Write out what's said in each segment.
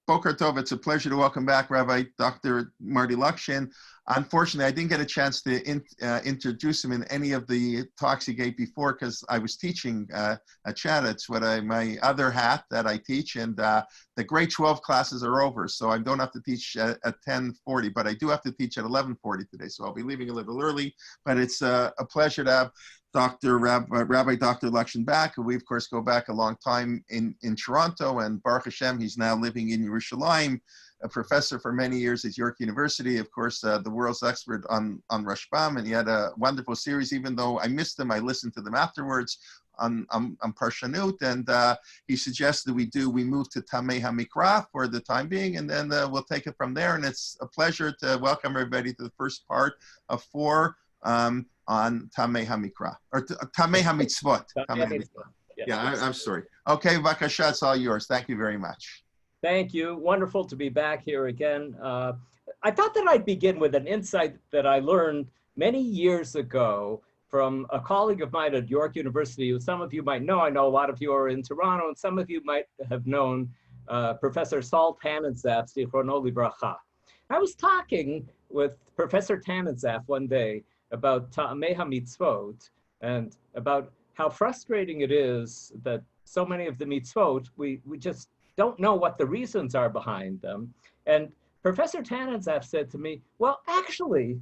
Boker Tov, it's a pleasure to welcome back Rabbi Dr. Marty Lockshin. Unfortunately, I didn't get a chance to introduce him in any of the talks he gave before because I was teaching a chat. It's my other hat that I teach, and the grade 12 classes are over, so I don't have to teach at 10:40, but I do have to teach at 11:40 today, so I'll be leaving a little early. But it's a pleasure to have Rabbi Dr. Lockshin back, who we of course go back a long time in Toronto, and Baruch Hashem, he's now living in Yerushalayim, a professor for many years at York University, of course, the world's expert on Rashbam, and he had a wonderful series. Even though I missed them, I listened to them afterwards on Parshanut, and he suggested we move to Tamei HaMikra for the time being, and then we'll take it from there. And it's a pleasure to welcome everybody to the first part of 4 on Tamei HaMikra, or Tamei HaMitzvot. Yeah, I'm sorry. Okay, Vakasha, it's all yours. Thank you very much. Thank you. Wonderful to be back here again. I thought that I'd begin with an insight that I learned many years ago from a colleague of mine at York University, who some of you might know. I know a lot of you are in Toronto, and some of you might have known Professor Saul Tannenzaff, Zichrono Livracha. I was talking with Professor Tannenzaff one day about Ta'amei HaMitzvot and about how frustrating it is that so many of the mitzvot, we just don't know what the reasons are behind them. And Professor Tannenzaff said to me, well, actually,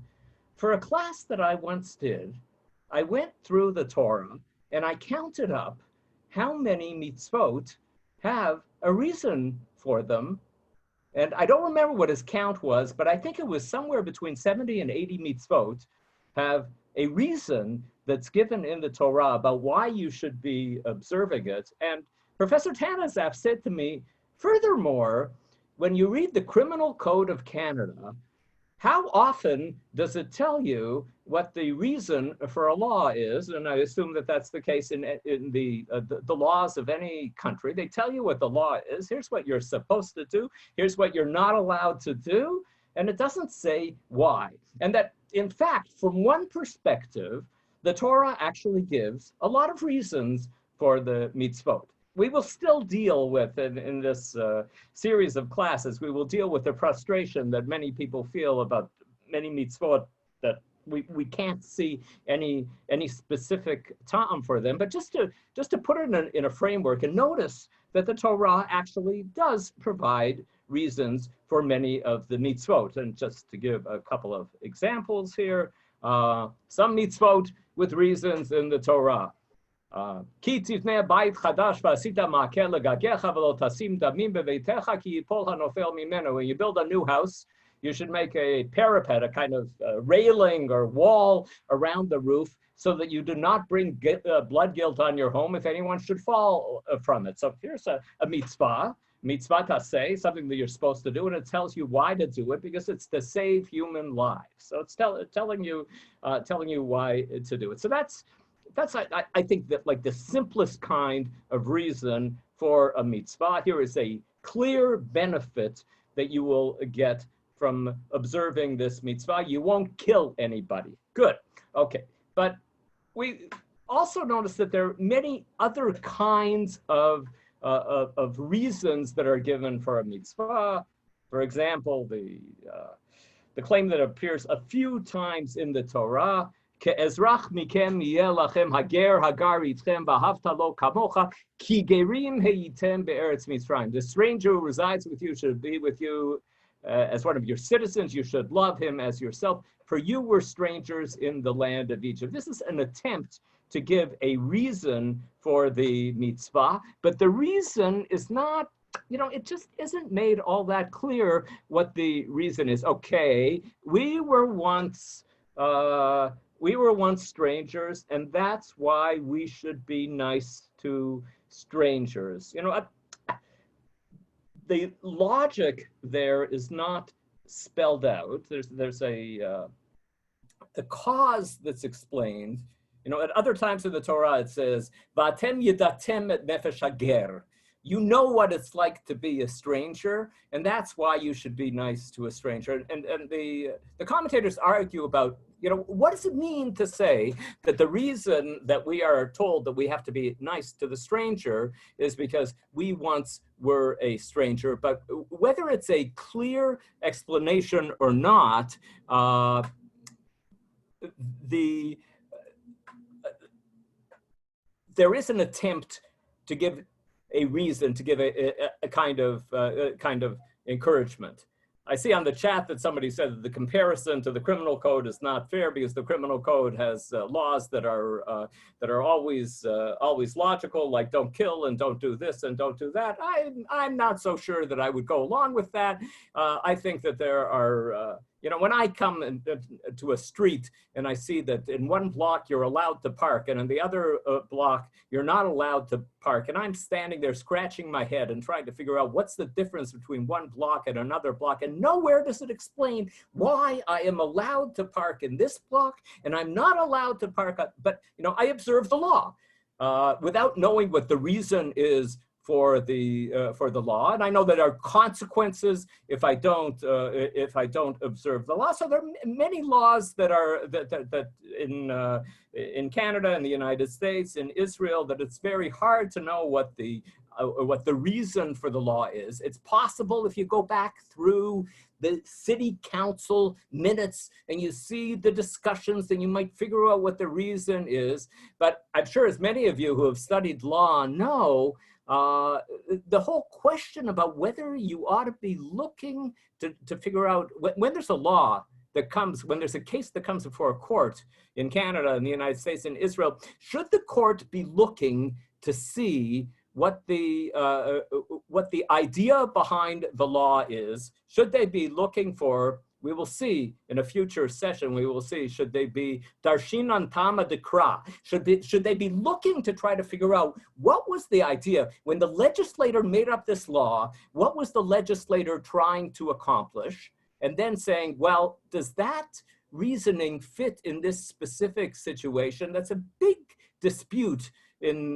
for a class that I once did, I went through the Torah and I counted up how many mitzvot have a reason for them. And I don't remember what his count was, but I think it was somewhere between 70 and 80 mitzvot have a reason that's given in the Torah about why you should be observing it. And Professor Tannenzaff said to me, furthermore, when you read the Criminal Code of Canada, how often does it tell you what the reason for a law is? And I assume that that's the case in the laws of any country. They tell you what the law is. Here's what you're supposed to do. Here's what you're not allowed to do. And it doesn't say why. And that, in fact, from one perspective, the Torah actually gives a lot of reasons for the mitzvot. We will still deal with, in this series of classes, we will deal with the frustration that many people feel about many mitzvot that we can't see any specific ta'am for them. But just to put it in a framework and notice that the Torah actually does provide reasons for many of the mitzvot. And just to give a couple of examples here, some mitzvot with reasons in the Torah. Ki tivneh bayit chadash v'asita ma'aker legagecha v'lo tasim damim beveitecha ki yipol hanofel mimeno. When you build a new house, you should make a parapet, a kind of railing or wall around the roof so that you do not bring blood guilt on your home if anyone should fall from it. So here's a mitzvah taseh, something that you're supposed to do, and it tells you why to do it because it's to save human lives. So it's telling you why to do it. So that's I think that like the simplest kind of reason for a mitzvah. Here is a clear benefit that you will get from observing this mitzvah. You won't kill anybody. Good. Okay. But we also notice that there are many other kinds of reasons that are given for a mitzvah. For example, the claim that appears a few times in the Torah, Ke'ezrach mikem yeh lachem hager hagar itchem v'ahavta lo kamocha ki gerim heitem be'eretz Mitzrayim. The stranger who resides with you should be with you as one of your citizens. You should love him as yourself, for you were strangers in the land of Egypt. This is an attempt to give a reason for the mitzvah, but the reason is not, it just isn't made all that clear what the reason is. Okay, we were once strangers, and that's why we should be nice to strangers. The logic there is not spelled out. There's the cause that's explained. At other times in the Torah it says, "Va'atem yedatem et nefesh hager." You know what it's like to be a stranger, and that's why you should be nice to a stranger. And the commentators argue about what does it mean to say that the reason that we are told that we have to be nice to the stranger is because we once were a stranger? But whether it's a clear explanation or not, there is an attempt to give a reason, to give a kind of encouragement. I see on the chat that somebody said that the comparison to the criminal code is not fair because the criminal code has laws that are always logical, like don't kill and don't do this and don't do that. I'm not so sure that I would go along with that. I think that there are when I come to a street and I see that in one block you're allowed to park and in the other block you're not allowed to park, and I'm standing there scratching my head and trying to figure out what's the difference between one block and another block, and nowhere does it explain why I am allowed to park in this block and I'm not allowed to park, but I observe the law without knowing what the reason is for the law, and I know that there are consequences if I don't observe the law. So there are many laws that in Canada, in the United States, in Israel, that it's very hard to know what the reason for the law is. It's possible if you go back through the city council minutes and you see the discussions, then you might figure out what the reason is. But I'm sure as many of you who have studied law know, the whole question about whether you ought to be looking to figure out when there's a law that comes, when there's a case that comes before a court in Canada, in the United States, in Israel, should the court be looking to see what the idea behind the law is? Should they be looking for, we will see in a future session, we will see, should they be darshinan tama dekra? Should they be looking to try to figure out what was the idea when the legislator made up this law? What was the legislator trying to accomplish? And then saying, well, does that reasoning fit in this specific situation? That's a big dispute in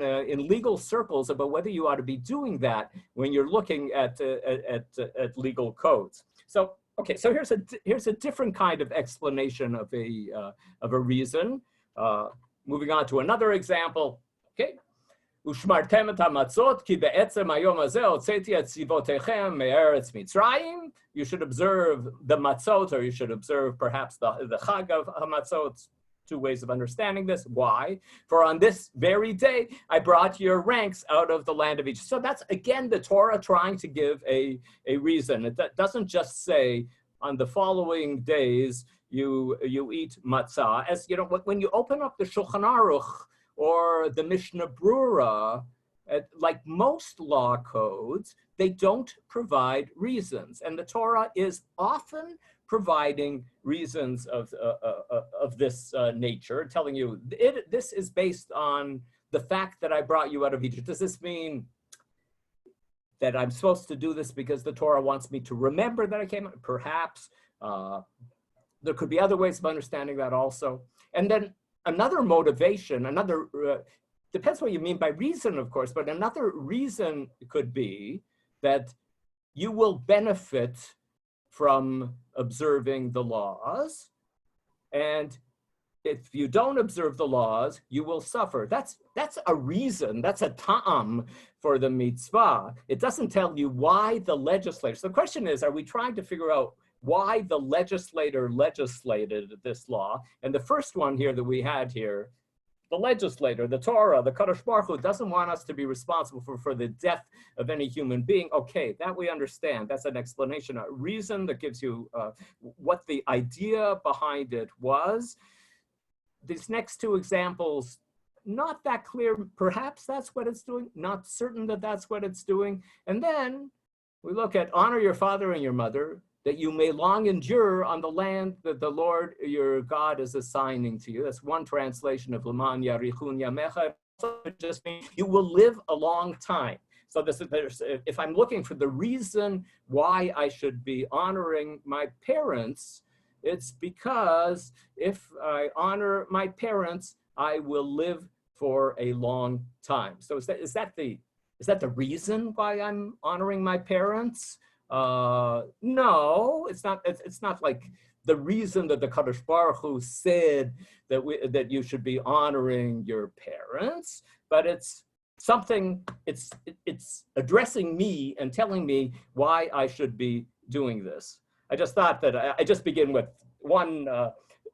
legal circles about whether you ought to be doing that when you're looking at legal codes. So, okay, so here's a different kind of explanation of a reason. Moving on to another example. Okay. ושמרתם את המצות, כי בעצם היום הזה הוצאתי את צבאותיכם מארץ מצרים. You should observe the matzot, or you should observe perhaps the Chag of Hamatzot. Two ways of understanding this. Why? For on this very day, I brought your ranks out of the land of Egypt. So that's, again, the Torah trying to give a reason. It doesn't just say, on the following days, you eat matzah. As you know, when you open up the Shulchan Aruch or the Mishnah Brura, like most law codes, they don't provide reasons. And the Torah is often providing reasons of this nature, telling you, this is based on the fact that I brought you out of Egypt. Does this mean that I'm supposed to do this because the Torah wants me to remember that I came out? Perhaps. There could be other ways of understanding that also. And then another motivation, depends what you mean by reason, of course, but another reason could be that you will benefit from observing the laws, and if you don't observe the laws, you will suffer. That's a reason, that's a ta'am for the mitzvah. It doesn't tell you why the legislator. So the question is, are we trying to figure out why the legislator legislated this law? And the first one here that we had here, the legislator, the Torah, the Kadosh Baruch Hu doesn't want us to be responsible for the death of any human being. Okay, that we understand. That's an explanation, a reason that gives you what the idea behind it was. These next two examples, not that clear. Perhaps that's what it's doing. Not certain that that's what it's doing. And then we look at honor your father and your mother, that you may long endure on the land that the Lord your God is assigning to you. That's one translation of Laman Yarichun Yamecha. It just means you will live a long time. So if I'm looking for the reason why I should be honoring my parents, it's because if I honor my parents, I will live for a long time. So is that the reason why I'm honoring my parents? No, it's not. It's not like the reason that the Kadosh Baruch Hu said that you should be honoring your parents, but it's something. It's addressing me and telling me why I should be doing this. I just thought that I just begin with one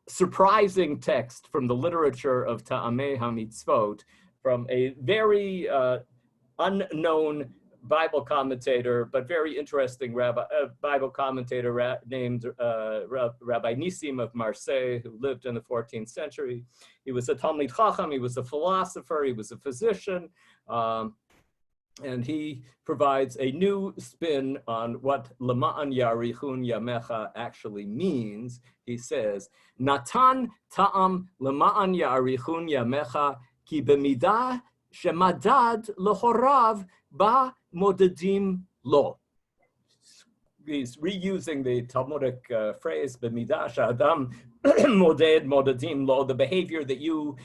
surprising text from the literature of Ta'amei HaMitzvot from a very unknown Bible commentator, but very interesting Bible commentator named Rabbi Nissim of Marseille, who lived in the 14th century. He was a Talmid Chacham, he was a philosopher, he was a physician, and he provides a new spin on what Lema'an Yarichun Yamecha actually means. He says, Natan ta'am Lema'an Yarichun Yamecha ki b'midah shemadad lehorav ba modedim lo. He's reusing the Talmudic phrase b'midah she'adam moded modedim lo. The behavior that you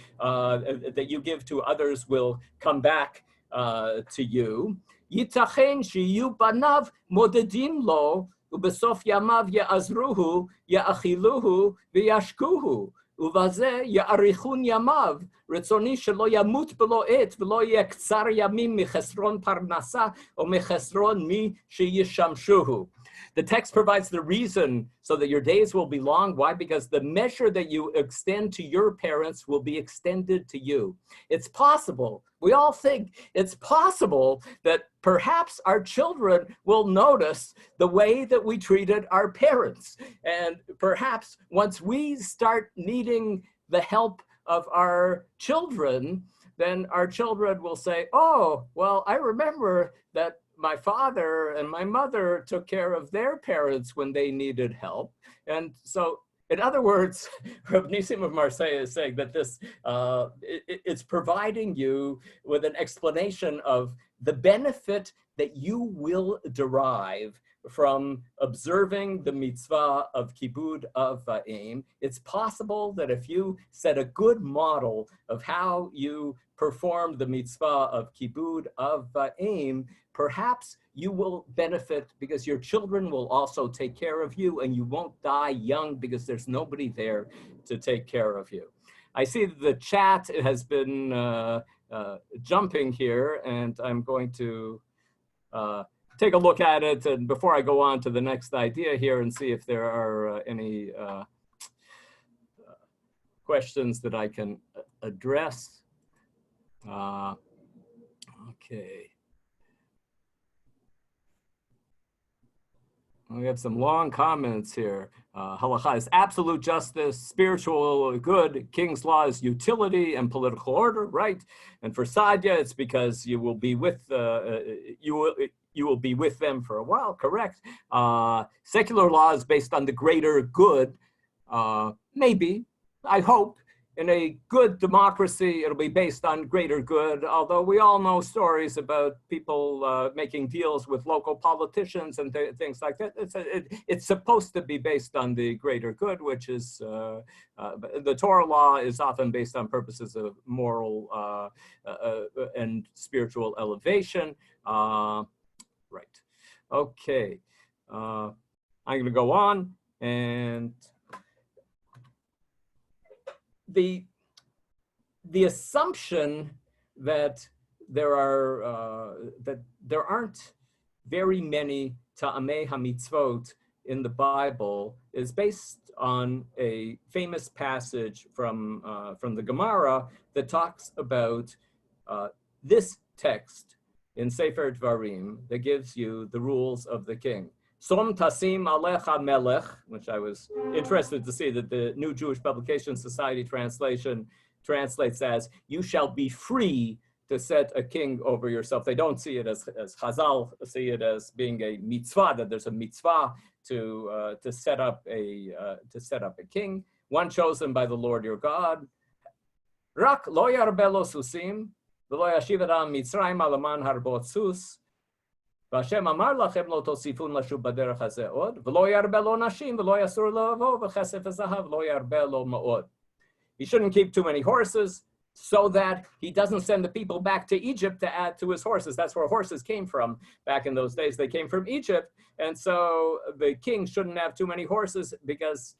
give to others will come back to you. Yitachen shiyu banav modedim lo ubesof yamav ya'azruhu ya'achiluhu v'yashkuhu uvaze ya'arichun yamav retzoni shelo yamut belo et v'lo yaktsar yamim michesron parnasa o michesron mi sheyishamshuhu. The text provides the reason so that your days will be long. Why? Because the measure that you extend to your parents will be extended to you. It's possible, we all think it's possible that perhaps our children will notice the way that we treated our parents. And perhaps once we start needing the help of our children, then our children will say, oh, well, I remember that my father and my mother took care of their parents when they needed help. And so, in other words, Rabbi Nissim of Marseille is saying that this, it's providing you with an explanation of the benefit that you will derive from observing the mitzvah of kibud of va'im. It's possible that if you set a good model of how you perform the mitzvah of kibud of va'im, perhaps you will benefit because your children will also take care of you and you won't die young because there's nobody there to take care of you. I see that the chat has been jumping here, and I'm going to take a look at it, and before I go on to the next idea here and see if there are any questions that I can address. Okay. We have some long comments here. Halacha is absolute justice, spiritual good. King's law is utility and political order, right? And for Sadya, it's because you will be with you will be with them for a while, correct? Secular law is based on the greater good. Maybe, I hope. In a good democracy, it'll be based on greater good, although we all know stories about people making deals with local politicians and things like that. It's supposed to be based on the greater good, which is, the Torah law is often based on purposes of moral and spiritual elevation. Right. Okay. I'm going to go on, and the assumption that there aren't very many ta'amei hamitzvot in the Bible is based on a famous passage from the Gemara that talks about this text in Sefer Dvarim that gives you the rules of the king. Som tasim alecha melech, which I was interested to see that the New Jewish Publication Society translation translates as, you shall be free to set a king over yourself. They don't see it as Chazal see it as being a mitzvah, that there's a mitzvah to set up a king, one chosen by the Lord your God. Rak lo yarbelo susim, v'lo yashiv adam mitzrayim alaman harbot sus. והשם אמר לכם לא תוסיפון לשוב בדרך הזה עוד, ולא ירבה לו נשים, ולא יסור לו לבוא, וכסף וזהב לא ירבה לו מאוד. He shouldn't keep too many horses, so that he doesn't send the people back to Egypt to add to his horses. That's where horses came from back in those days. They came from Egypt. And so the king shouldn't have too many horses because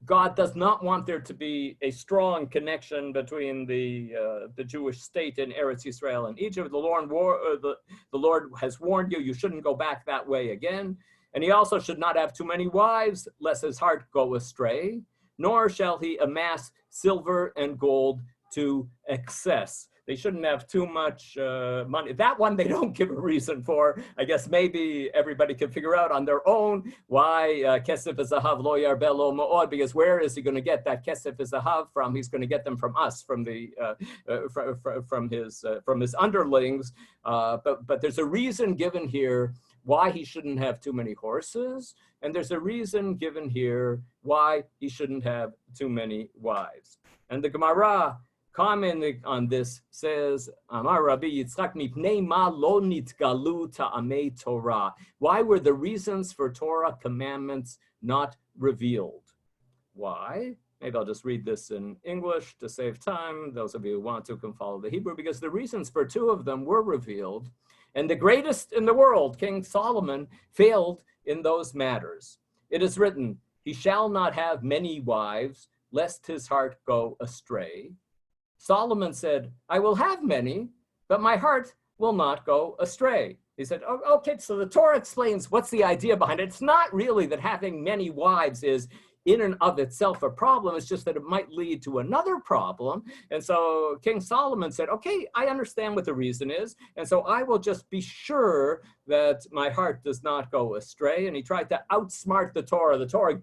God does not want there to be a strong connection between the Jewish state in Eretz Yisrael and Egypt. The Lord has warned you, you shouldn't go back that way again. And he also should not have too many wives, lest his heart go astray, nor shall he amass silver and gold to excess. They shouldn't have too much money. That one they don't give a reason for. I guess maybe everybody can figure out on their own why kesef v'zahav lo yarbeh lo ma'od, because where is he going to get that kesef v'zahav from? He's going to get them from us, from his underlings. But there's a reason given here why he shouldn't have too many horses, and there's a reason given here why he shouldn't have too many wives. And the Gemara, commenting on this, says, Amar Rabbi Yitzchak mipnei ma lo nitgalu ta'amei Torah. Why were the reasons for Torah commandments not revealed? Why? Maybe I'll just read this in English to save time. Those of you who want to can follow the Hebrew, because the reasons for two of them were revealed. And the greatest in the world, King Solomon, failed in those matters. It is written, he shall not have many wives, lest his heart go astray. Solomon said, I will have many, but my heart will not go astray. He said, oh, okay, so the Torah explains what's the idea behind it. It's not really that having many wives is in and of itself a problem. It's just that it might lead to another problem. And so King Solomon said, okay, I understand what the reason is. And so I will just be sure that my heart does not go astray. And he tried to outsmart the Torah. The Torah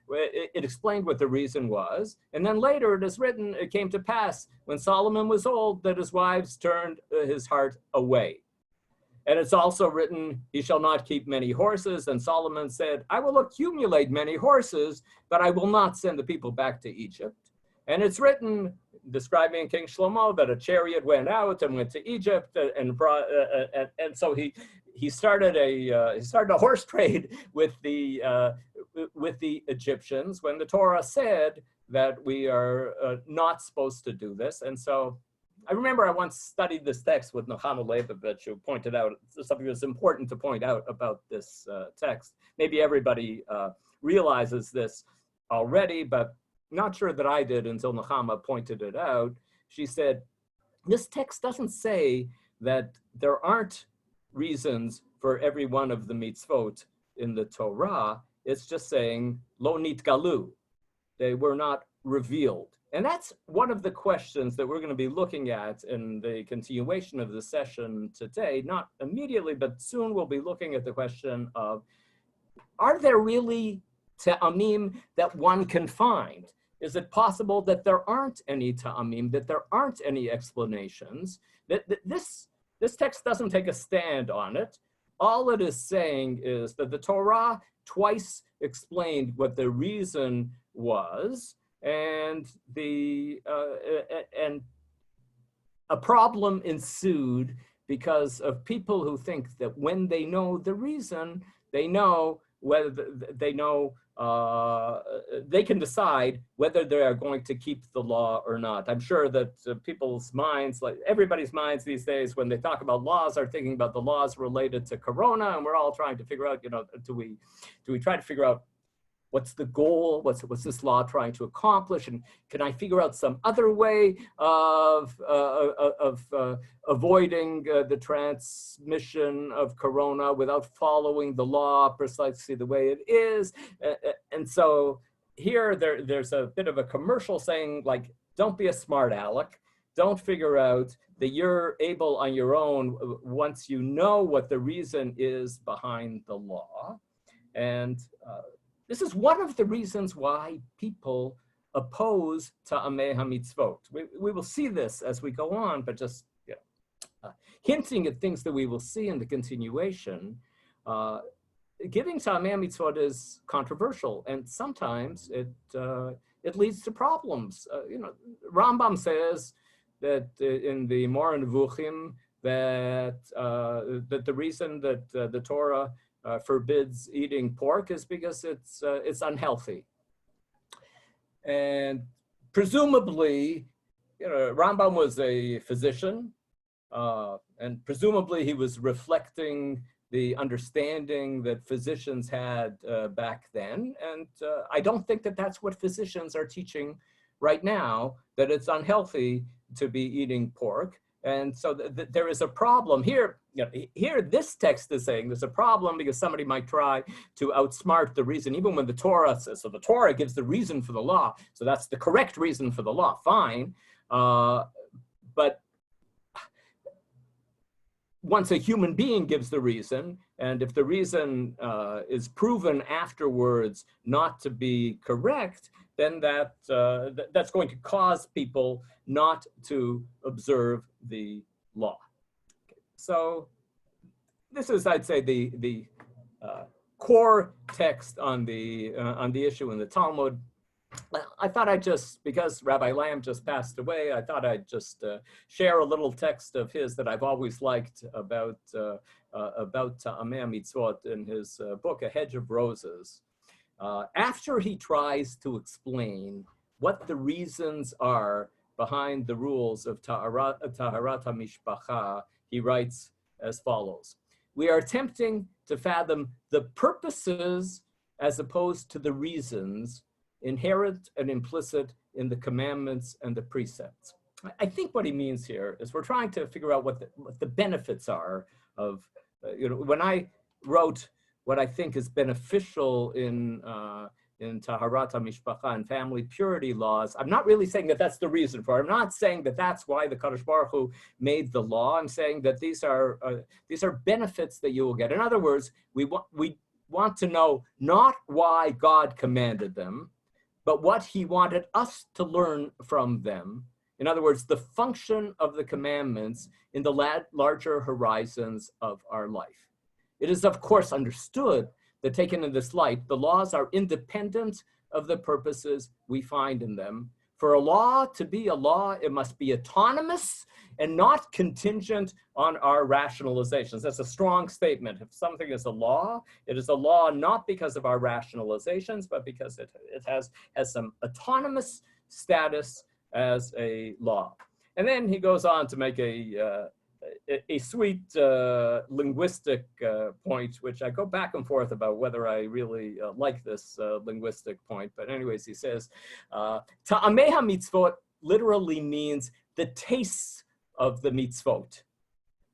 it explained what the reason was. And then later it is written, it came to pass when Solomon was old that his wives turned his heart away. And it's also written, he shall not keep many horses. And Solomon said, I will accumulate many horses, but I will not send the people back to Egypt. And it's written, describing King Shlomo, that a chariot went out and went to Egypt and brought, and so he started a horse trade with the Egyptians when the Torah said that we are not supposed to do this. And so I remember I once studied this text with Nechama Leibovich, who pointed out something that's important to point out about this text. Maybe everybody realizes this already, but not sure that I did until Nechama pointed it out. She said, this text doesn't say that there aren't reasons for every one of the mitzvot in the Torah. It's just saying, lo nitgalu. They were not revealed. And that's one of the questions that we're going to be looking at in the continuation of the session today. Not immediately, but soon we'll be looking at the question of, are there really ta'amim that one can find? Is it possible that there aren't any ta'amim, that there aren't any explanations? That this text doesn't take a stand on it. All it is saying is that the Torah twice explained what the reason was, and a problem ensued because of people who think that when they know the reason, they know whether they can decide whether they are going to keep the law or not. I'm sure that people's minds, like everybody's minds these days, when they talk about laws, are thinking about the laws related to Corona, and we're all trying to figure out, do we try to figure out what's the goal? What's this law trying to accomplish? And can I figure out some other way of avoiding the transmission of Corona without following the law precisely the way it is? And so here there's a bit of a commercial saying, like, don't be a smart aleck. Don't figure out that you're able on your own once you know what the reason is behind the law. And this is one of the reasons why people oppose ta'amei hamitzvot. We will see this as we go on, but just hinting at things that we will see in the continuation. Giving ta'amei hamitzvot is controversial, and sometimes it leads to problems. Rambam says that in the Moreh Nevuchim that the reason that the Torah forbids eating pork is because it's unhealthy. And presumably Rambam was a physician, and presumably he was reflecting the understanding that physicians had back then. And I don't think that that's what physicians are teaching right now, that it's unhealthy to be eating pork. And so there is a problem here. Here, this text is saying there's a problem because somebody might try to outsmart the reason, even when the Torah says, so the Torah gives the reason for the law. So that's the correct reason for the law, fine. But once a human being gives the reason, and if the reason is proven afterwards not to be correct, then that's going to cause people not to observe the law. Okay. So this is, I'd say, the core text on the issue in the Talmud. I thought I'd just, because Rabbi Lamb just passed away, I thought I'd just share a little text of his that I've always liked about Ta'amei Mitzvot in his book, A Hedge of Roses. After he tries to explain what the reasons are behind the rules of Taharat HaMishpacha, he writes as follows: we are attempting to fathom the purposes as opposed to the reasons inherent and implicit in the commandments and the precepts. I think what he means here is we're trying to figure out what the benefits are of, when I wrote what I think is beneficial in Taharat HaMishpacha and family purity laws, I'm not really saying that that's the reason for it. I'm not saying that that's why the Kadosh Baruch Hu made the law. I'm saying that these are benefits that you will get. In other words, we want to know not why God commanded them, but what he wanted us to learn from them. In other words, the function of the commandments in the larger horizons of our life. It is, of course, understood that taken in this light, the laws are independent of the purposes we find in them. For a law to be a law, it must be autonomous and not contingent on our rationalizations. That's a strong statement. If something is a law, it is a law not because of our rationalizations, but because it has some autonomous status as a law. And then he goes on to make a sweet linguistic point, which I go back and forth about whether I really like this linguistic point. But anyways, he says, Ta'amei HaMitzvot literally means the tastes of the mitzvot.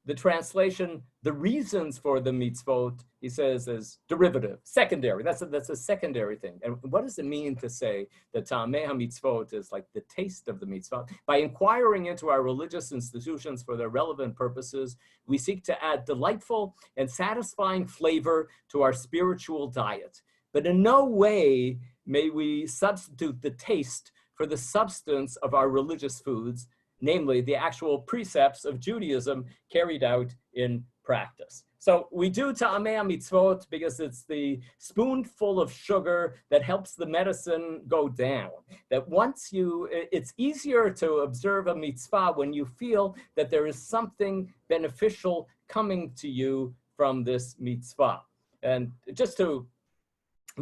The translation, the reasons for the mitzvot, he says, is derivative, secondary. That's a secondary thing. And what does it mean to say that Ta'amei HaMitzvot is like the taste of the mitzvot? By inquiring into our religious institutions for their relevant purposes, we seek to add delightful and satisfying flavor to our spiritual diet. But in no way may we substitute the taste for the substance of our religious foods, namely the actual precepts of Judaism carried out in practice. So we do Ta'amei HaMitzvot because it's the spoonful of sugar that helps the medicine go down. That it's easier to observe a mitzvah when you feel that there is something beneficial coming to you from this mitzvah. And just to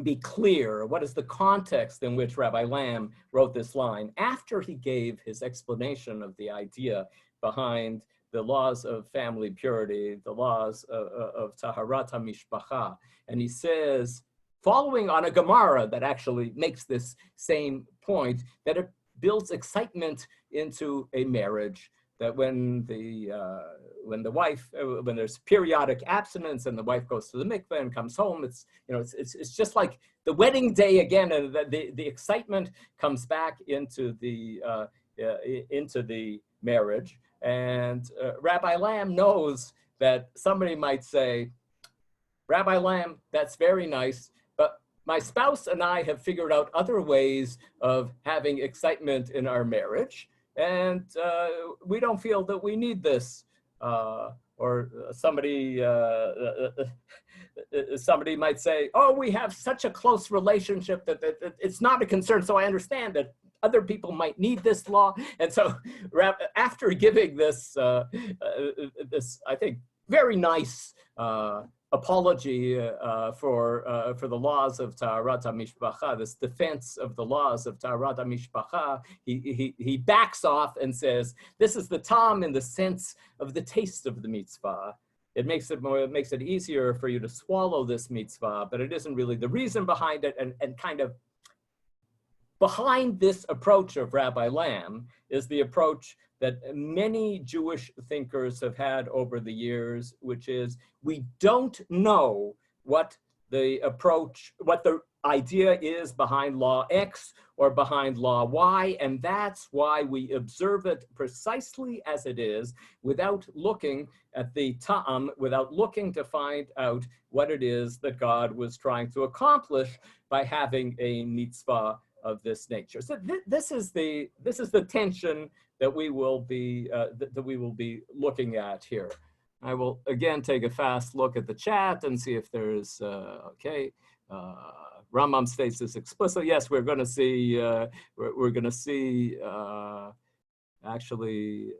be clear, what is the context in which Rabbi Lamb wrote this line? After he gave his explanation of the idea behind the laws of family purity, the laws of Taharat HaMishpacha, and he says, following on a Gemara that actually makes this same point, that it builds excitement into a marriage, that when there's periodic abstinence and the wife goes to the mikveh and comes home, it's just like the wedding day again, and the excitement comes back into the marriage. And Rabbi Lamb knows that somebody might say, Rabbi Lamb, that's very nice, but my spouse and I have figured out other ways of having excitement in our marriage, and we don't feel that we need this. Or somebody might say, oh, we have such a close relationship that it's not a concern. So I understand that other people might need this law. And so after giving this, I think, very nice apology for the laws of Taharat HaMishpacha, this defense of the laws of Taharat HaMishpacha, he backs off and says, this is the tam in the sense of the taste of the mitzvah. It makes it easier for you to swallow this mitzvah, but it isn't really the reason behind it. And kind of behind this approach of Rabbi Lamb is the approach that many Jewish thinkers have had over the years, which is we don't know what the idea is behind law X or behind law Y, and that's why we observe it precisely as it is without looking at the ta'am, without looking to find out what it is that God was trying to accomplish by having a mitzvah of this nature. So this is the tension that we will be looking at here. I will again take a fast look at the chat and see if there's okay. Rambam states this explicitly. Yes, we're going to see. We're going to see. Actually,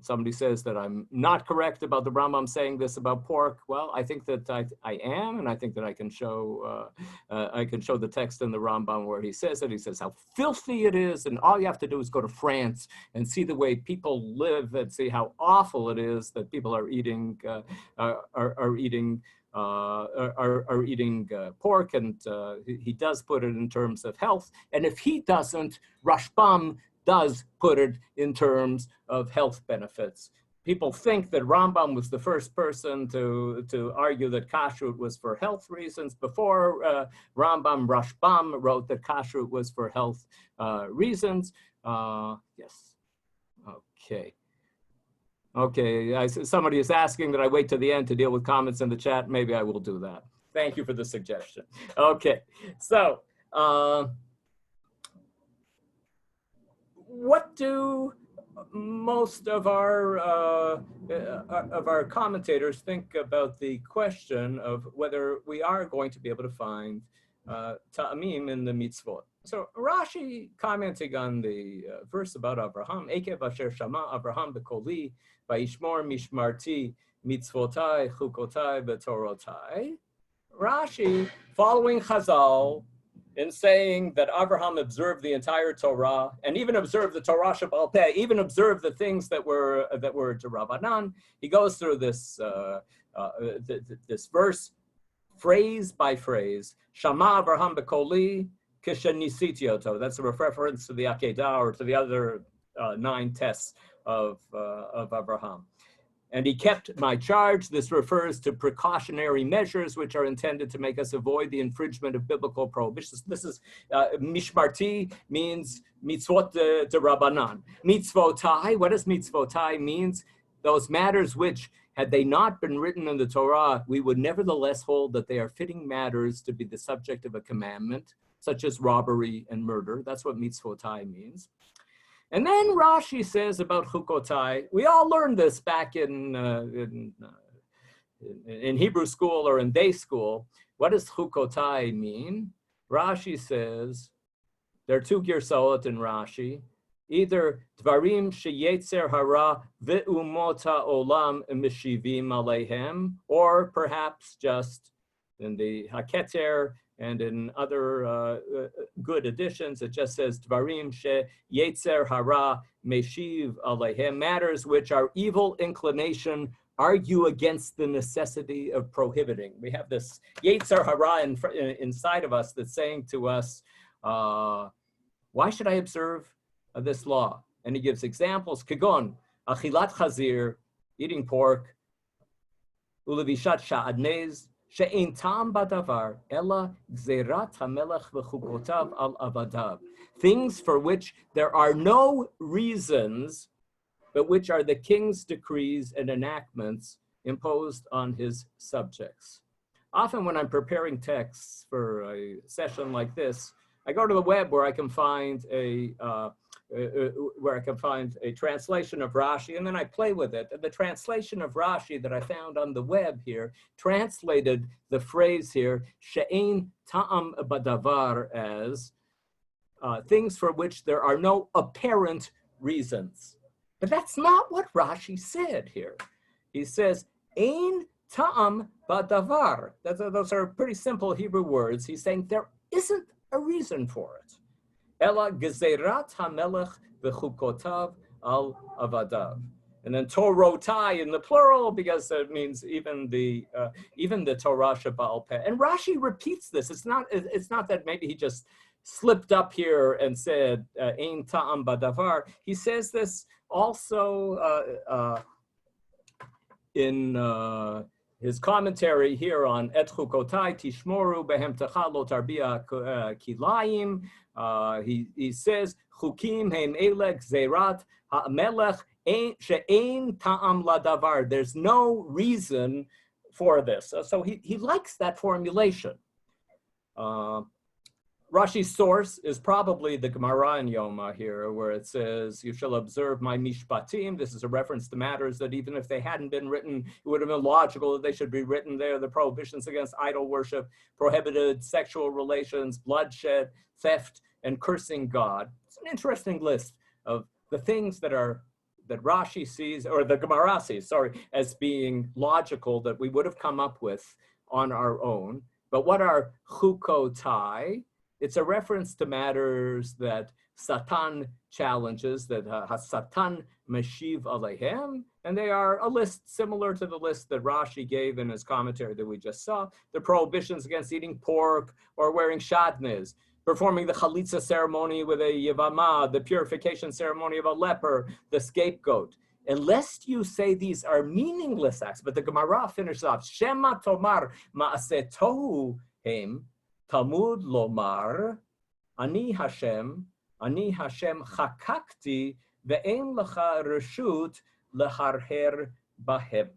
somebody says that I'm not correct about the Rambam saying this about pork. Well, I think that I am, and I think that I can show the text in the Rambam where he says it. He says how filthy it is, and all you have to do is go to France and see the way people live and see how awful it is that people are eating pork, and he does put it in terms of health. And if he doesn't, Rashbam does put it in terms of health benefits. People think that Rambam was the first person to argue that kashrut was for health reasons. Before Rambam, Rashbam wrote that kashrut was for health reasons. Yes, okay. Okay, somebody is asking that I wait to the end to deal with comments in the chat. Maybe I will do that. Thank you for the suggestion. Okay, so what do most of our commentators think about the question of whether we are going to be able to find ta'amim in the mitzvot? So Rashi, commenting on the verse about Abraham, Ekev asher shama Abraham bekoli, vayishmor mishmarti mitzvotai chukotai betorotai. Rashi, following Chazal, in saying that Abraham observed the entire Torah and even observed the Torah Shabbal Peh, even observed the things that were D'Rabbanan, he goes through this this verse, phrase by phrase. Shama Abraham bekoli kishenisiti oto. That's a reference to the Akedah or to the other 9 tests of Abraham. And he kept my charge. This refers to precautionary measures which are intended to make us avoid the infringement of biblical prohibitions. This is mishmarti means mitzvot de Rabbanan. Mitzvotai, what does mitzvotai means? Those matters which, had they not been written in the Torah, we would nevertheless hold that they are fitting matters to be the subject of a commandment, such as robbery and murder. That's what mitzvotai means. And then Rashi says about chukotai. We all learned this back in Hebrew school or in day school. What does chukotai mean? Rashi says, there are 2 girsot in Rashi. Either dvarim sheyetzer hara ve'umota olam meshivim aleihem, or perhaps just in the Haketer and in other good editions, it just says Dvarim she yetzer hara meshiv aleihem, matters which our evil inclination argue against the necessity of prohibiting. We have this yetzer hara inside of us that's saying to us, why should I observe this law? And he gives examples, kagon, achilat chazir, eating pork, ulevishat sha'adnez, she'ein tam badavar, ella gzerat hamelech v'chukotav al avadav. Things for which there are no reasons, but which are the king's decrees and enactments imposed on his subjects. Often when I'm preparing texts for a session like this, I go to the web where I can find a translation of Rashi, and then I play with it. And the translation of Rashi that I found on the web here translated the phrase here, she'ein ta'am badavar, as things for which there are no apparent reasons. But that's not what Rashi said here. He says, ein ta'am badavar. Those are pretty simple Hebrew words. He's saying there isn't a reason for it. Ela gezerat hamelech v'chukotav al avadav. And then Torotai in the plural, because it means even the Torah Shebaal Peh. And Rashi repeats this. It's not that maybe he just slipped up here and said Ein Ta'am Badavar. He says this also in his commentary here on Et Chukotai Tishmoru Behem Techa Lo Tarbia Kilayim. He says Chukim Heim Elek Zerat HaMelech She'ein ta'am ladavar. There's no reason for this. So he likes that formulation. Rashi's source is probably the Gemara in Yoma here, where it says, you shall observe my mishpatim. This is a reference to matters that even if they hadn't been written, it would have been logical that they should be written there. The prohibitions against idol worship, prohibited sexual relations, bloodshed, theft, and cursing God. It's an interesting list of the things that Rashi sees, or the Gemara sees, as being logical that we would have come up with on our own. But what are chukotai? It's a reference to matters that Satan challenges, that Satan meshiv alehem, and they are a list similar to the list that Rashi gave in his commentary that we just saw. The prohibitions against eating pork or wearing shadnez, performing the chalitza ceremony with a yevama, the purification ceremony of a leper, the scapegoat. And lest you say these are meaningless acts, but the Gemara finishes off, Shema tomar ma'aseh tohu hem, Talmud lomar, ani Hashem chakakti, ve'en lecha reshut leharher bahem.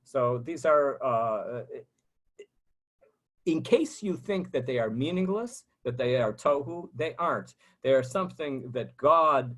So these are, in case you think that they are meaningless, that they are tohu, they aren't. They are something that God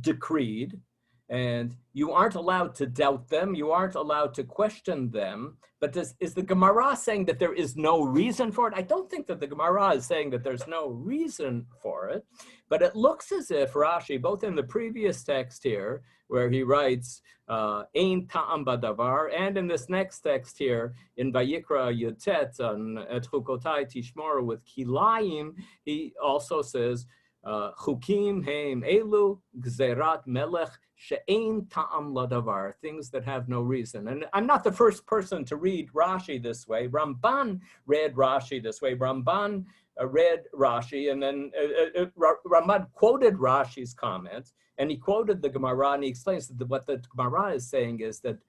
decreed, and you aren't allowed to doubt them, you aren't allowed to question them. But is the Gemara saying that there is no reason for it? I don't think that the Gemara is saying that there's no reason for it, but it looks as if Rashi, both in the previous text here, where he writes, Ein ta'am badavar, and in this next text here, in Vayikra Yutet, on Et Chukotai Tishmoru with Kilayim, he also says, Chukim heim elu gzerat melech she'ein ta'am ladavar, things that have no reason. And I'm not the first person to read Rashi this way. Ramban read Rashi this way. Ramban read Rashi, and then Ramban quoted Rashi's comment, and he quoted the Gemara, and he explains that what the Gemara is saying is that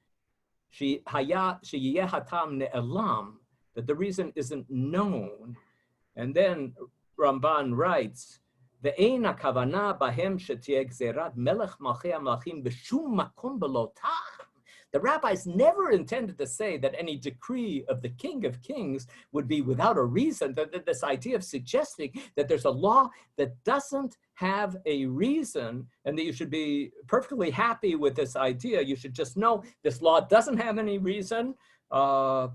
sheyeh hatam ne'elam, that the reason isn't known. And then Ramban writes, ואין הכוונה בהם שתהיה גזירת מלך מלכי המלכים בשום מקום בלא טעם. The rabbis never intended to say that any decree of the King of Kings would be without a reason. This idea of suggesting that there's a law that doesn't have a reason and that you should be perfectly happy with this idea. You should just know this law doesn't have any reason. Ramban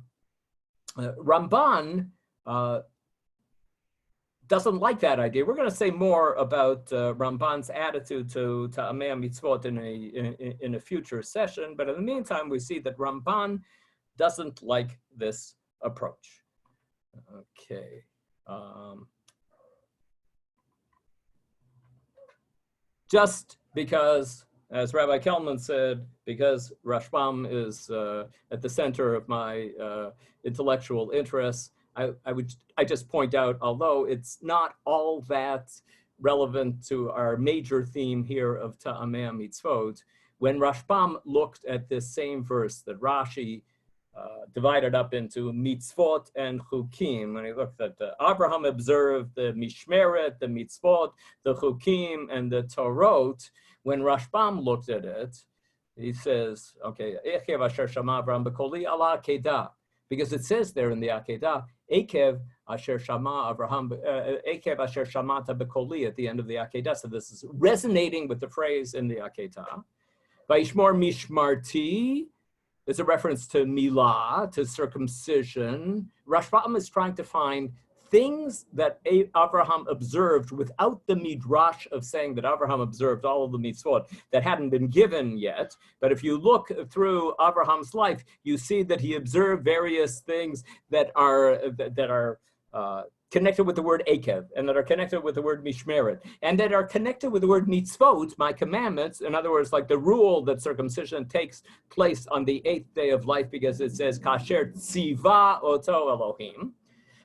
doesn't like that idea. We're going to say more about Ramban's attitude to Amei Mitzvot in a future session, but in the meantime, we see that Ramban doesn't like this approach. Okay. Just because, as Rabbi Kelman said, because Rashbam is at the center of my intellectual interests, I just point out, although it's not all that relevant to our major theme here of Ta'amei Mitzvot, when Rashbam looked at this same verse that Rashi divided up into mitzvot and chukim, when he looked at Abraham observed the mishmeret, the mitzvot, the chukim, and the Torot, when Rashbam looked at it, he says, okay, Ekev asher shama Abraham b'koli ala akedah, because it says there in the Akedah, Ekev asher shama Avraham, Ekev asher shamata b'koli at the end of the Akedah. So this is resonating with the phrase in the Akedah. Vayishmor mishmarti is a reference to milah, to circumcision. Rashbam is trying to find things that Abraham observed without the midrash of saying that Abraham observed all of the mitzvot that hadn't been given yet. But if you look through Abraham's life, you see that he observed various things that are connected with the word akev, and that are connected with the word mishmeret, and that are connected with the word mitzvot, my commandments. In other words, like the rule that circumcision takes place on the 8th day of life, because it says kasher tziva oto Elohim.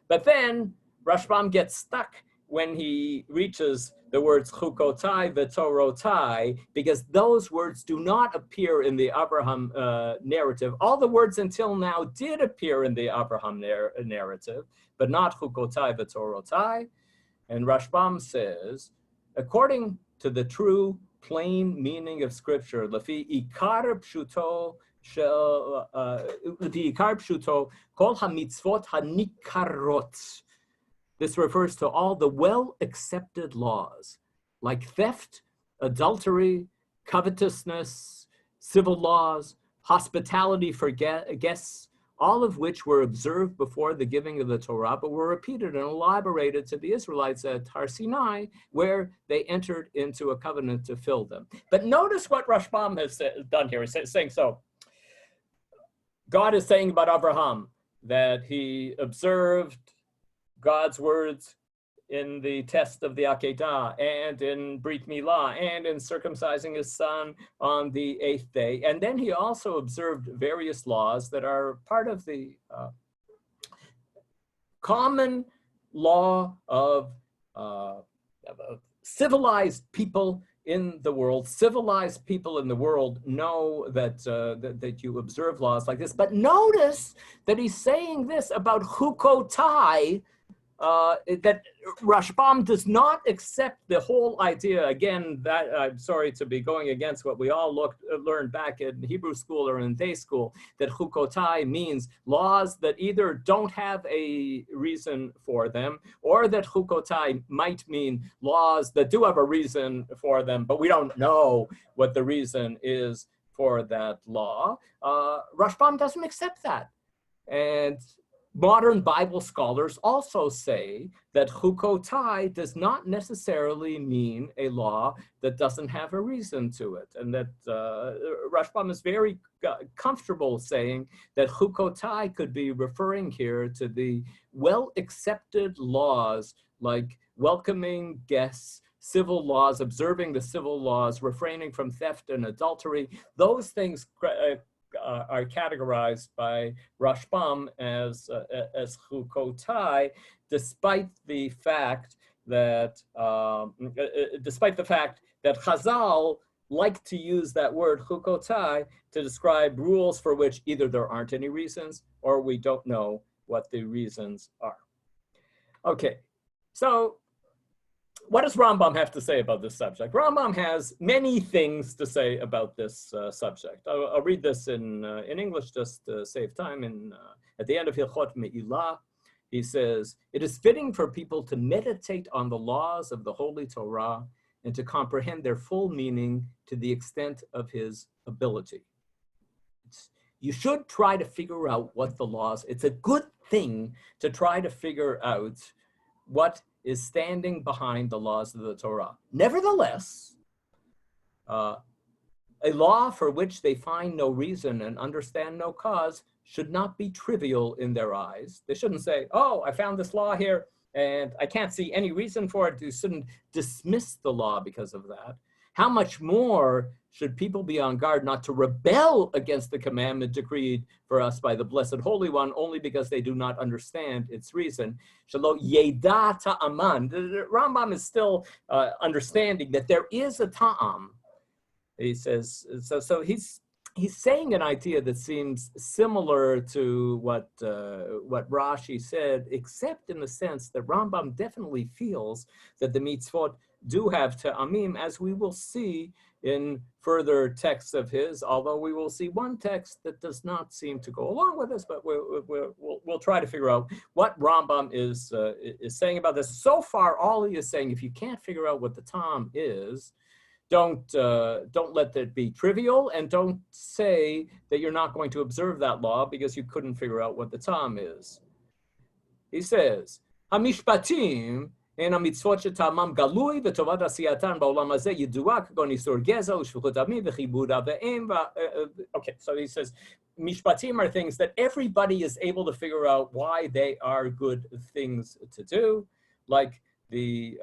But then Rashbam gets stuck when he reaches the words chukotai v'torotai, because those words do not appear in the Abraham narrative. All the words until now did appear in the Abraham narrative, but not chukotai v'torotai. And Rashbam says, according to the true plain meaning of Scripture, lefi ikar pshuto kol hamitzvot hanikarot. This refers to all the well-accepted laws, like theft, adultery, covetousness, civil laws, hospitality for guests, all of which were observed before the giving of the Torah, but were repeated and elaborated to the Israelites at Har Sinai, where they entered into a covenant to fill them. But notice what Rashbam has done here. He's saying so. God is saying about Abraham that he observed God's words in the test of the Akedah, and in Brit Milah, and in circumcising his son on the 8th day. And then he also observed various laws that are part of the common law of civilized people in the world. Civilized people in the world know that, that you observe laws like this. But notice that he's saying this about chukotai, that Rashbam does not accept the whole idea. Again, that I'm sorry to be going against what we all learned back in Hebrew school or in day school, that chukotai means laws that either don't have a reason for them, or that chukotai might mean laws that do have a reason for them, but we don't know what the reason is for that law. Rashbam doesn't accept that. And modern Bible scholars also say that chukotai does not necessarily mean a law that doesn't have a reason to it, and that Rashbam is very comfortable saying that chukotai could be referring here to the well-accepted laws like welcoming guests, civil laws, observing the civil laws, refraining from theft and adultery. Those things are categorized by Rashbam as chukotai, despite the fact that Chazal like to use that word chukotai to describe rules for which either there aren't any reasons or we don't know what the reasons are. Okay, so what does Rambam have to say about this subject? Rambam has many things to say about this subject. I'll read this in English just to save time. At the end of Hilchot Me'ilah, he says, "It is fitting for people to meditate on the laws of the Holy Torah and to comprehend their full meaning to the extent of his ability." You should try to figure out what the laws, it's a good thing to try to figure out what is standing behind the laws of the Torah. Nevertheless, a law for which they find no reason and understand no cause should not be trivial in their eyes. They shouldn't say, oh, I found this law here and I can't see any reason for it. You shouldn't dismiss the law because of that. How much more should people be on guard not to rebel against the commandment decreed for us by the Blessed Holy One only because they do not understand its reason? Shelo yeda ta'aman. The Rambam is still understanding that there is a ta'am. He says, so he's saying an idea that seems similar to what Rashi said, except in the sense that Rambam definitely feels that the mitzvot do have ta'amim, as we will see in further texts of his, although we will see one text that does not seem to go along with this, but we'll try to figure out what Rambam is saying about this. So far, all he is saying, if you can't figure out what the ta'am is, don't let that be trivial, and don't say that you're not going to observe that law because you couldn't figure out what the ta'am is. He says, המשפטים הן המצוות שטעמם גלוי וטובת עשייתן בעולם הזה ידועה, כגון איסור גזע ושפיכות דמים וכיבוד אב ואם. Okay, so he says, mishpatim are things that everybody is able to figure out why they are good things to do, like the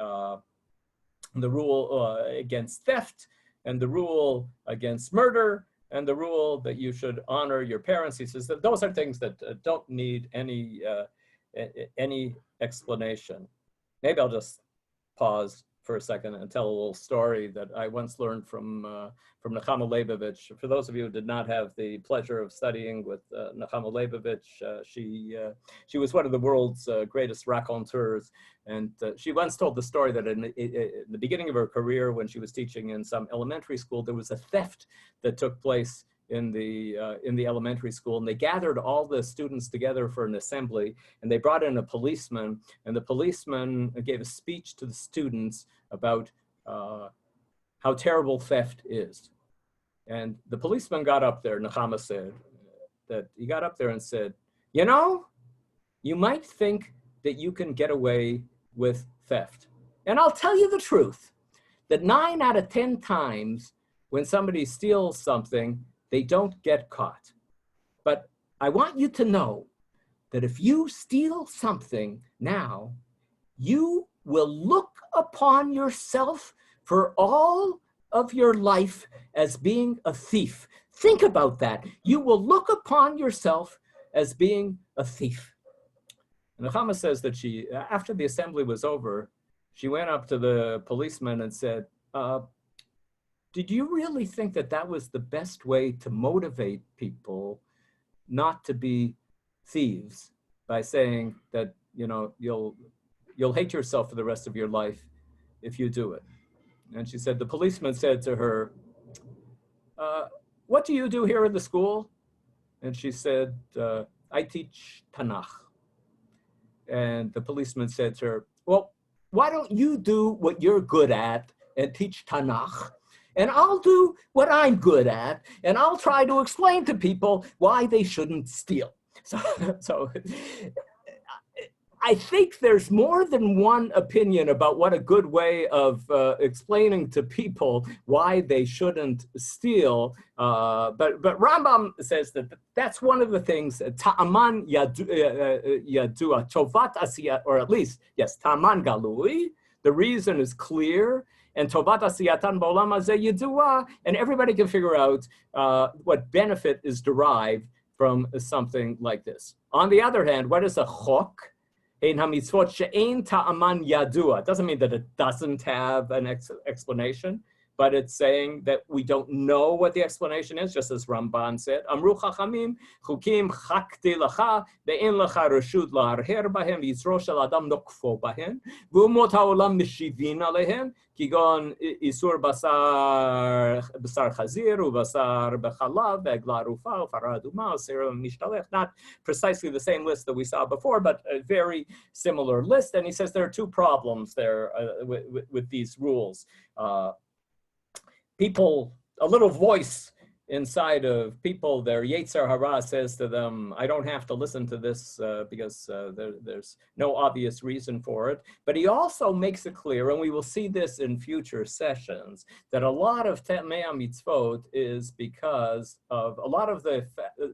rule against theft, and the rule against murder, and the rule that you should honor your parents. He says that those are things that don't need any explanation. Maybe I'll just pause for a second and tell a little story that I once learned from Nechama Leibovich. For those of you who did not have the pleasure of studying with Nechama Leibovich, she was one of the world's greatest raconteurs. And she once told the story that in the beginning of her career, when she was teaching in some elementary school, there was a theft that took place in the elementary school, and they gathered all the students together for an assembly, and they brought in a policeman, and the policeman gave a speech to the students about how terrible theft is. And the policeman got up there, Nechama said, that he got up there and said, you know, you might think that you can get away with theft. And I'll tell you the truth, that 9 out of 10 times when somebody steals something, they don't get caught. But I want you to know that if you steal something now, you will look upon yourself for all of your life as being a thief. Think about that. You will look upon yourself as being a thief. And Nechama says that she, after the assembly was over, she went up to the policeman and said, did you really think that that was the best way to motivate people not to be thieves, by saying that, you know, you'll hate yourself for the rest of your life if you do it? And she said, the policeman said to her, what do you do here in the school? And she said, I teach Tanakh. And the policeman said to her, well, why don't you do what you're good at and teach Tanakh? And I'll do what I'm good at, and I'll try to explain to people why they shouldn't steal. So I think there's more than one opinion about what a good way of explaining to people why they shouldn't steal. But Rambam says that that's one of the things, ta'aman yadua, tovat asiyat, or at least, yes, ta'aman galui, the reason is clear, and tovat asiyatan ba'olam hazeh yadua, and everybody can figure out what benefit is derived from something like this. On the other hand, what is a chok? It doesn't mean that it doesn't have an explanation, but it's saying that we don't know what the explanation is, just as Ramban said. Amru chachamim, chukim chakti lacha, ve'en lacha reshut laharher bahem, v'yisro shel adam nokfo bahem, v'umot ha'olam meshivin alehem, kigon isur basar chazir, u'basar bechalav, ve'egla rufa, u'fara aduma, u'sera mishtalech. Not precisely the same list that we saw before, but a very similar list. And he says there are two problems there with these rules. People, a little voice inside of people, their Yetzer Hara says to them, I don't have to listen to this because there's no obvious reason for it. But he also makes it clear, and we will see this in future sessions, that a lot of Ta'amei HaMitzvot is because of a lot of the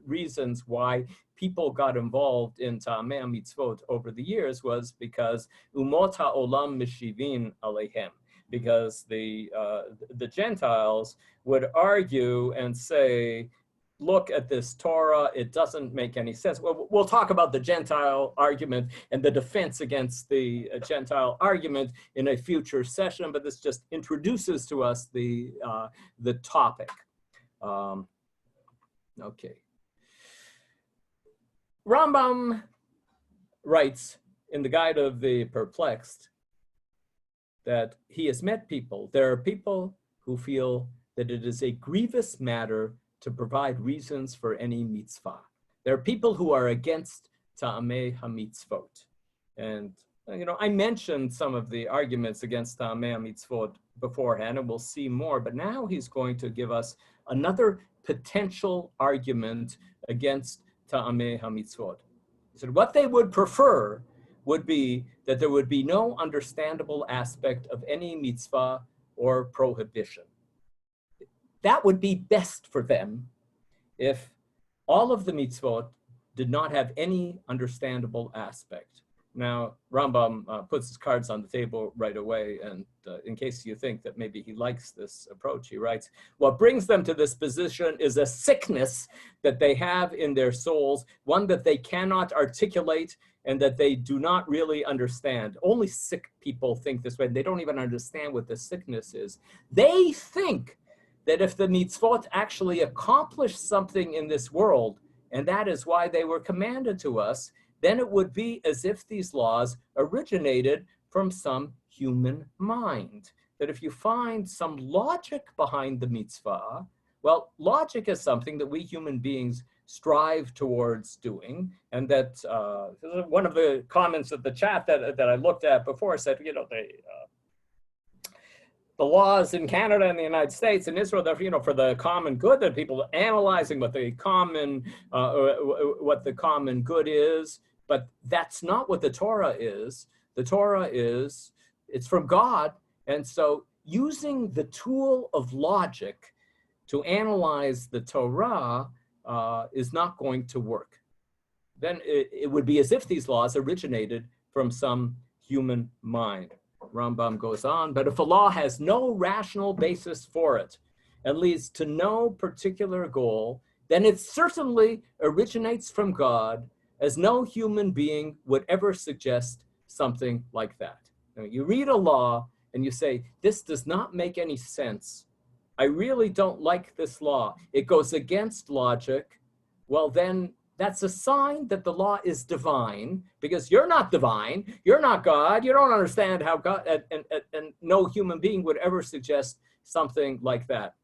reasons why people got involved in Ta'amei HaMitzvot over the years was because Umot HaOlam Meshivin Alehem. Because the Gentiles would argue and say, look at this Torah, it doesn't make any sense. Well, we'll talk about the Gentile argument and the defense against the Gentile argument in a future session, but this just introduces to us the topic. Okay. Rambam writes in the Guide of the Perplexed that he has met people. There are people who feel that it is a grievous matter to provide reasons for any mitzvah. There are people who are against Ta'amei HaMitzvot. And, you know, I mentioned some of the arguments against Ta'amei HaMitzvot beforehand, and we'll see more, but now he's going to give us another potential argument against Ta'amei HaMitzvot. He said what they would prefer would be that there would be no understandable aspect of any mitzvah or prohibition. That would be best for them if all of the mitzvot did not have any understandable aspect. Now, Rambam puts his cards on the table right away, and in case you think that maybe he likes this approach, he writes, what brings them to this position is a sickness that they have in their souls, one that they cannot articulate and that they do not really understand. Only sick people think this way. They don't even understand what the sickness is. They think that if the mitzvot actually accomplish something in this world, and that is why they were commanded to us, then it would be as if these laws originated from some human mind. That if you find some logic behind the mitzvah, well, logic is something that we human beings strive towards doing, and that one of the comments of the chat that I looked at before said, you know, the laws in Canada and the United States and Israel, they're, you know, for the common good, that people are analyzing what the common good is, but that's not what the Torah is. The Torah is, it's from God, and so using the tool of logic to analyze the Torah is not going to work. Then it would be as if these laws originated from some human mind. Rambam goes on, but if a law has no rational basis for it and leads to no particular goal, then it certainly originates from God, as no human being would ever suggest something like that. Now, you read a law and you say, this does not make any sense. I really don't like this law. It goes against logic. Well, then that's a sign that the law is divine, because you're not divine, you're not God, you don't understand how God, and no human being would ever suggest something like that.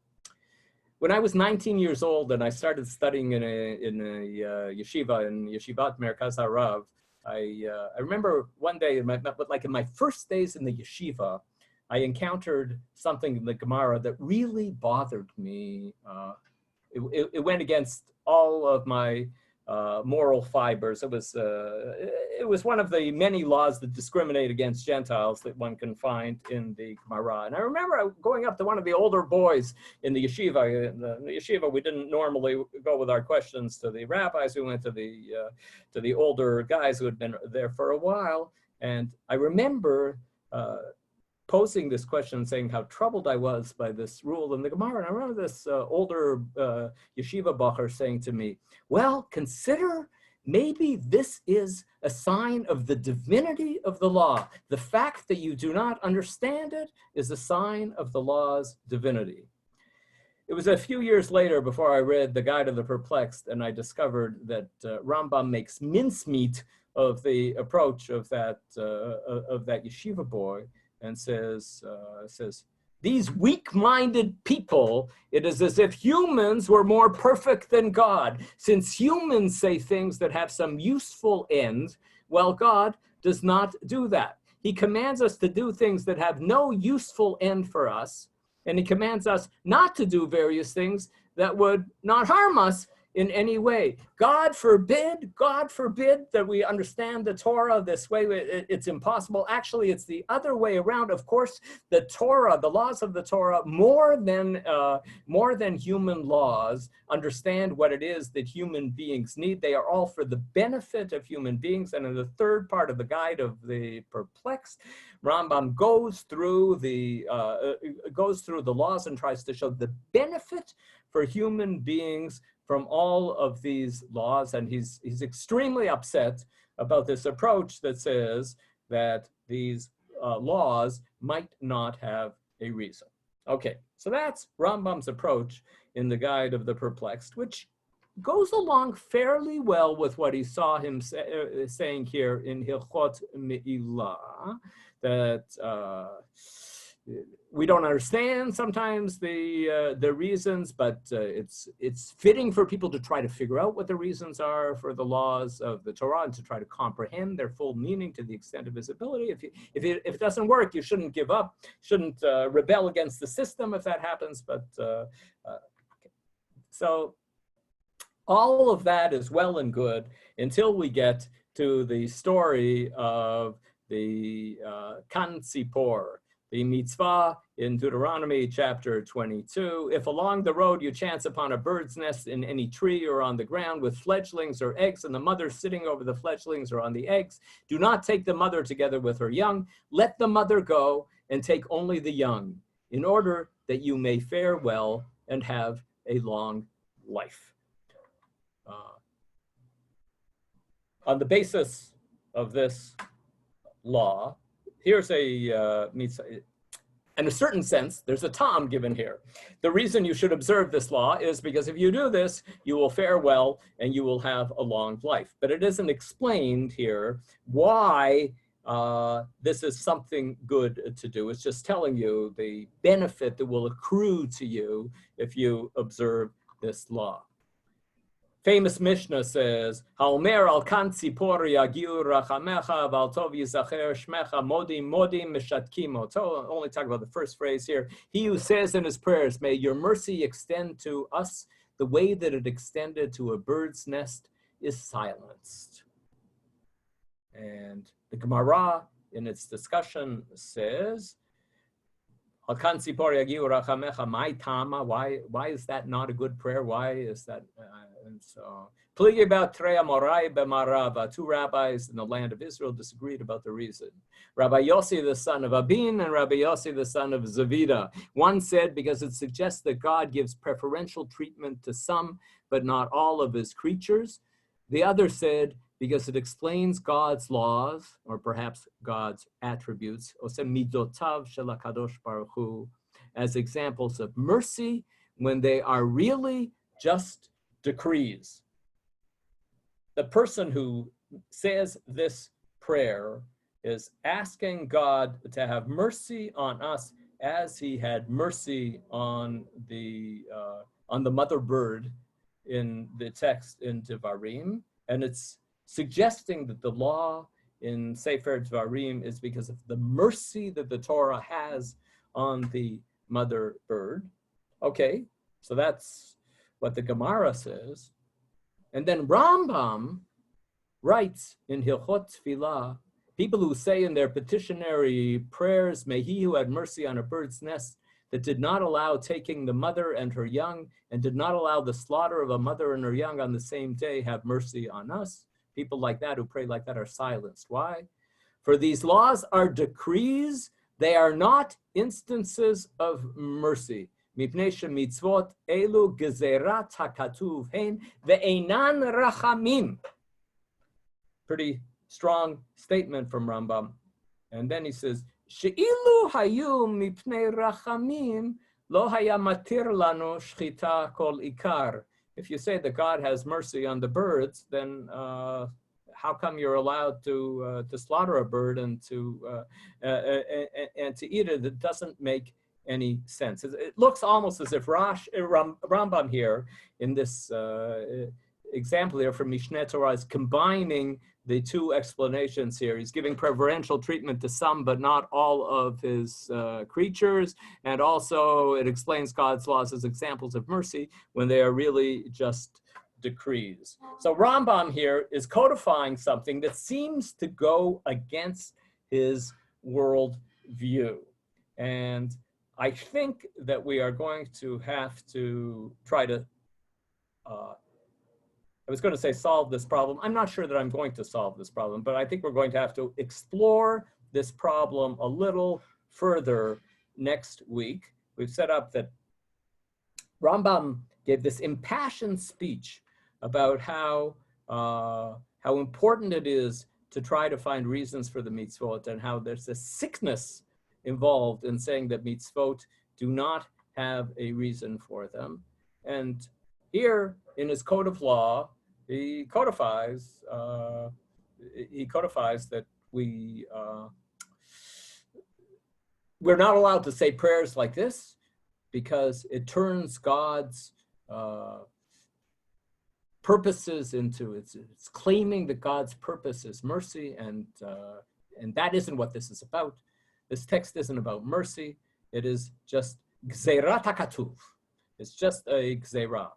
When I was 19 years old and I started studying in a yeshiva, in Yeshivat Merkaz Harav, I remember one day, in my first days in the yeshiva, I encountered something in the Gemara that really bothered me. It went against all of my moral fibers. It was one of the many laws that discriminate against Gentiles that one can find in the Gemara. And I remember going up to one of the older boys in the yeshiva. In the yeshiva, we didn't normally go with our questions to the rabbis. We went to the older guys who had been there for a while. And I remember posing this question, saying how troubled I was by this rule in the Gemara. And I remember this older yeshiva bacher saying to me, well, consider maybe this is a sign of the divinity of the law. The fact that you do not understand it is a sign of the law's divinity. It was a few years later before I read The Guide of the Perplexed, and I discovered that Rambam makes mincemeat of the approach of that yeshiva boy, and says, these weak-minded people, it is as if humans were more perfect than God. Since humans say things that have some useful end, well, God does not do that. He commands us to do things that have no useful end for us, and he commands us not to do various things that would not harm us in any way. God forbid that we understand the Torah this way. It's impossible. Actually, it's the other way around. Of course, the Torah, the laws of the Torah, more than human laws, understand what it is that human beings need. They are all for the benefit of human beings. And in the third part of the Guide of the Perplexed, Rambam goes through the laws and tries to show the benefit for human beings from all of these laws, and he's extremely upset about this approach that says that these laws might not have a reason. Okay, so that's Rambam's approach in the Guide of the Perplexed, which goes along fairly well with what he saw him saying here in Hilchot Me'ilah, that we don't understand sometimes the reasons, but it's fitting for people to try to figure out what the reasons are for the laws of the Torah and to try to comprehend their full meaning to the extent of his ability. If it doesn't work, you shouldn't give up, shouldn't rebel against the system if that happens. But so all of that is well and good until we get to the story of the Kan Tzipor, the mitzvah in Deuteronomy chapter 22. If along the road you chance upon a bird's nest in any tree or on the ground with fledglings or eggs, and the mother sitting over the fledglings or on the eggs, do not take the mother together with her young. Let the mother go and take only the young, in order that you may fare well and have a long life. On the basis of this law, here's a mitzvah. In a certain sense, there's a tam given here. The reason you should observe this law is because if you do this, you will fare well and you will have a long life. But it isn't explained here why this is something good to do. It's just telling you the benefit that will accrue to you if you observe this law. Famous Mishnah says, "Haomer al kan tzipor yagiu rachamecha v'al tov yizacher shmecha modim modim mishatkimo." Only talk about the first phrase here. He who says in his prayers, "May your mercy extend to us the way that it extended to a bird's nest," is silenced. And the Gemara, in its discussion, says, "Al kan tzipor yagiu rachamecha mai tama." Why is that not a good prayer? Why is that? And so, pligi about Treya Morai b'Marava. Two rabbis in the land of Israel disagreed about the reason. Rabbi Yossi, the son of Abin, and Rabbi Yossi, the son of Zavida. One said because it suggests that God gives preferential treatment to some, but not all of his creatures. The other said because it explains God's laws, or perhaps God's attributes, midotav shel HaKadosh Baruch Hu, as examples of mercy when they are really just decrees. The person who says this prayer is asking God to have mercy on us as he had mercy on the mother bird in the text in Devarim, and it's suggesting that the law in Sefer Devarim is because of the mercy that the Torah has on the mother bird. Okay, so that's what the Gemara says. And then Rambam writes in Hilchot Tfilah, people who say in their petitionary prayers, "May he who had mercy on a bird's nest that did not allow taking the mother and her young and did not allow the slaughter of a mother and her young on the same day have mercy on us." People like that who pray like that are silenced. Why? For these laws are decrees. They are not instances of mercy. Mipnei shemitzvot elu gezerat hakatuv hein ve'einan rachamim. Pretty strong statement from Rambam. And then he says, she'ilu hayu mipnei rachamim lo haya matir lanu shchita kol ikar. If you say that God has mercy on the birds, then how come you're allowed to slaughter a bird and to eat it? It doesn't make any sense. It looks almost as if Rambam here in this example here from Mishneh Torah is combining the two explanations here. He's giving preferential treatment to some, but not all of his creatures. And also it explains God's laws as examples of mercy when they are really just decrees. So Rambam here is codifying something that seems to go against his world view. And I think that we are going to have to try to, I was going to say solve this problem. I'm not sure that I'm going to solve this problem, but I think we're going to have to explore this problem a little further next week. We've set up that Rambam gave this impassioned speech about how important it is to try to find reasons for the mitzvot and how there's a sickness involved in saying that mitzvot do not have a reason for them. And here in his code of law, he codifies that we're not allowed to say prayers like this because it turns God's purposes into, it's claiming that God's purpose is mercy, and that isn't what this is about. This text isn't about mercy. It is just gzerat hakatuv. It's just a gzerah.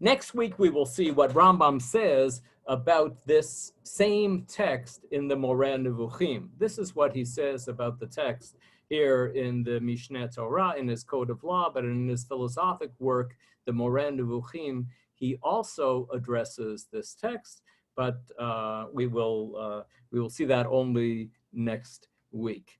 Next week, we will see what Rambam says about this same text in the Moreh Nevuchim. This is what he says about the text here in the Mishneh Torah, in his Code of Law, but in his philosophic work, the Moreh Nevuchim, he also addresses this text, but we will see that only next week.